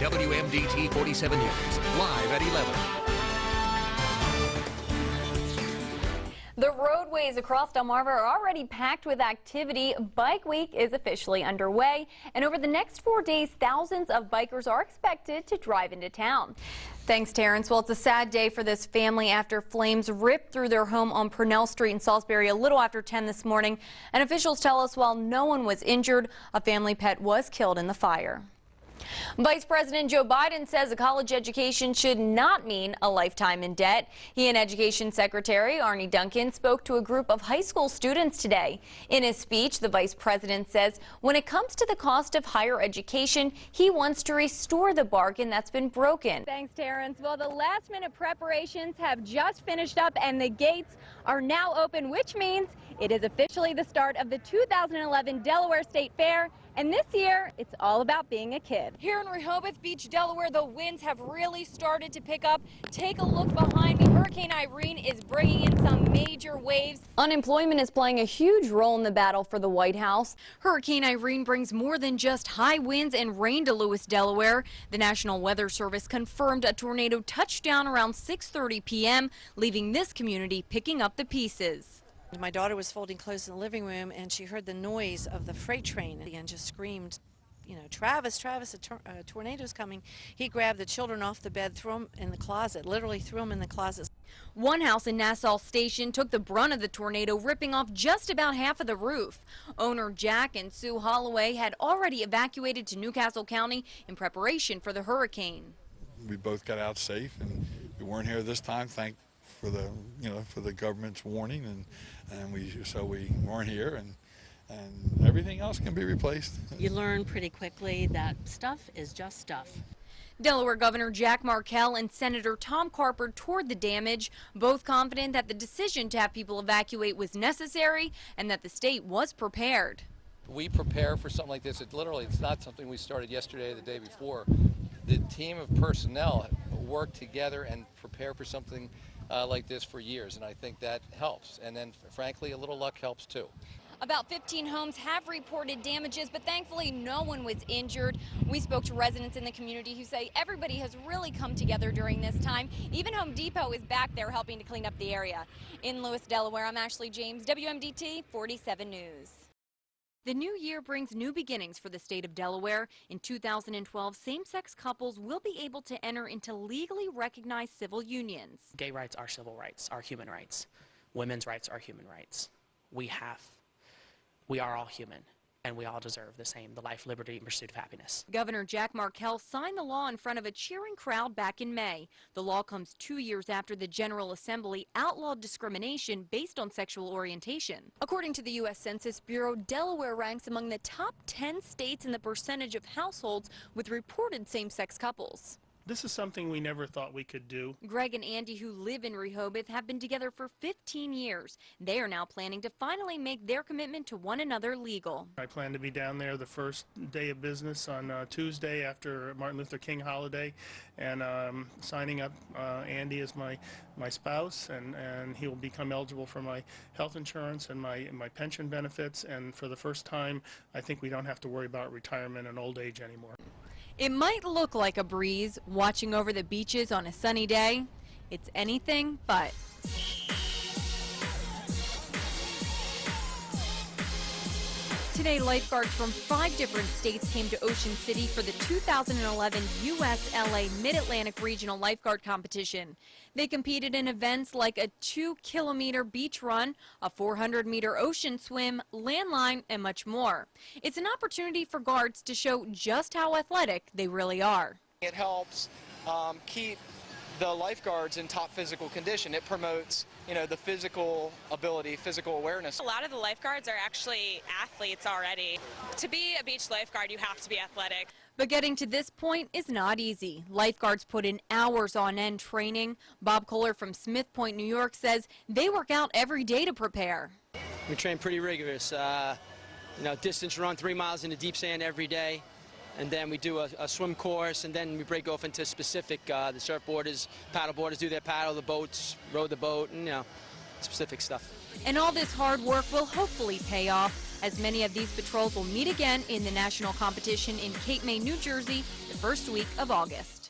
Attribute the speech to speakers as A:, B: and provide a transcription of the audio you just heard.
A: WMDT 47 News, live at 11.
B: The roadways across Delmarva are already packed with activity. Bike Week is officially underway, and over the next 4 days, thousands of bikers are expected to drive into town. Thanks, Terrence. Well, it's a sad day for this family after flames ripped through their home on Purnell Street in Salisbury a little after 10 this morning. And officials tell us while no one was injured, a family pet was killed in the fire. Vice President Joe Biden says a college education should not mean a lifetime in debt. He and Education Secretary Arne Duncan spoke to a group of high school students today. In his speech, the vice president says when it comes to the cost of higher education, he wants to restore the bargain that's been broken.
C: Thanks, Terrence. Well, the last-minute preparations have just finished up and the gates are now open, which means it is officially the start of the 2011 Delaware State Fair. And this year, it's all about being a kid. Here in Rehoboth Beach, Delaware, the winds have really started to pick up. Take a look behind me. Hurricane Irene is bringing in some major waves.
B: Unemployment is playing a huge role in the battle for the White House.
C: Hurricane Irene brings more than just high winds and rain to Lewis, Delaware. The National Weather Service confirmed a tornado touched down around 6:30 p.m., leaving this community picking up the pieces.
D: My daughter was folding clothes in the living room and she heard the noise of the freight train and just screamed, you know, Travis, a tornado's coming. He grabbed the children off the bed, threw them in the closet, literally threw them in the closet.
C: One house in Nassau Station took the brunt of the tornado, ripping off just about half of the roof. Owner Jack and Sue Holloway had already evacuated to Newcastle County in preparation for the hurricane.
E: We both got out safe and we weren't here this time, for the government's warning, and we weren't here, and everything else can be replaced.
F: You learn pretty quickly that stuff is just stuff.
C: Delaware Governor Jack Markell and Senator Tom Carper toured the damage, both confident that the decision to have people evacuate was necessary and that the state was prepared.
G: We prepare for something like this. It's not something we started yesterday or the day before. The team of personnel work together and prepare for something like this for years, and I think that helps. And then, frankly, a little luck helps too.
C: About 15 homes have reported damages, but thankfully no one was injured. We spoke to residents in the community who say everybody has really come together during this time. Even Home Depot is back there helping to clean up the area. In Lewis, Delaware, I'm Ashley James, WMDT 47 News. The new year brings new beginnings for the state of Delaware. In 2012, same-sex couples will be able to enter into legally recognized civil unions.
H: Gay rights are civil rights, are human rights. Women's rights are human rights. We are all human, and we all deserve the same, the life, liberty, and pursuit of happiness.
C: Governor Jack Markell signed the law in front of a cheering crowd back in May. The law comes 2 years after the General Assembly outlawed discrimination based on sexual orientation. According to the U.S. Census Bureau, Delaware ranks among the top 10 states in the percentage of households with reported same-sex couples.
I: This is something we never thought we could do.
C: Greg and Andy, who live in Rehoboth, have been together for 15 years. They are now planning to finally make their commitment to one another legal.
I: I plan to be down there the first day of business on Tuesday after Martin Luther King holiday, and signing up Andy as my spouse, and he will become eligible for my health insurance and my pension benefits, and for the first time, I think we don't have to worry about retirement and old age anymore.
C: It might look like a breeze watching over the beaches on a sunny day. It's anything but. Today, lifeguards from 5 different states came to Ocean City for the 2011 USLA Mid-Atlantic Regional Lifeguard Competition. They competed in events like a 2-kilometer beach run, a 400-meter ocean swim, landline, and much more. It's an opportunity for guards to show just how athletic they really are.
J: It helps keep the lifeguards in top physical condition. It promotes, the physical ability, physical awareness.
K: A lot of the lifeguards are actually athletes already. To be a beach lifeguard, you have to be athletic.
C: But getting to this point is not easy. Lifeguards put in hours on end training. Bob Kohler from Smith Point, New York says they work out every day to prepare.
L: We train pretty rigorous. Distance run 3 miles in the deep sand every day. And then we do a swim course, and then we break off into specific, the surfboarders, paddleboarders do their paddle, the boats, row the boat, and, specific stuff.
C: And all this hard work will hopefully pay off. as many of these patrols will meet again in the national competition in Cape May, New Jersey, the first week of August.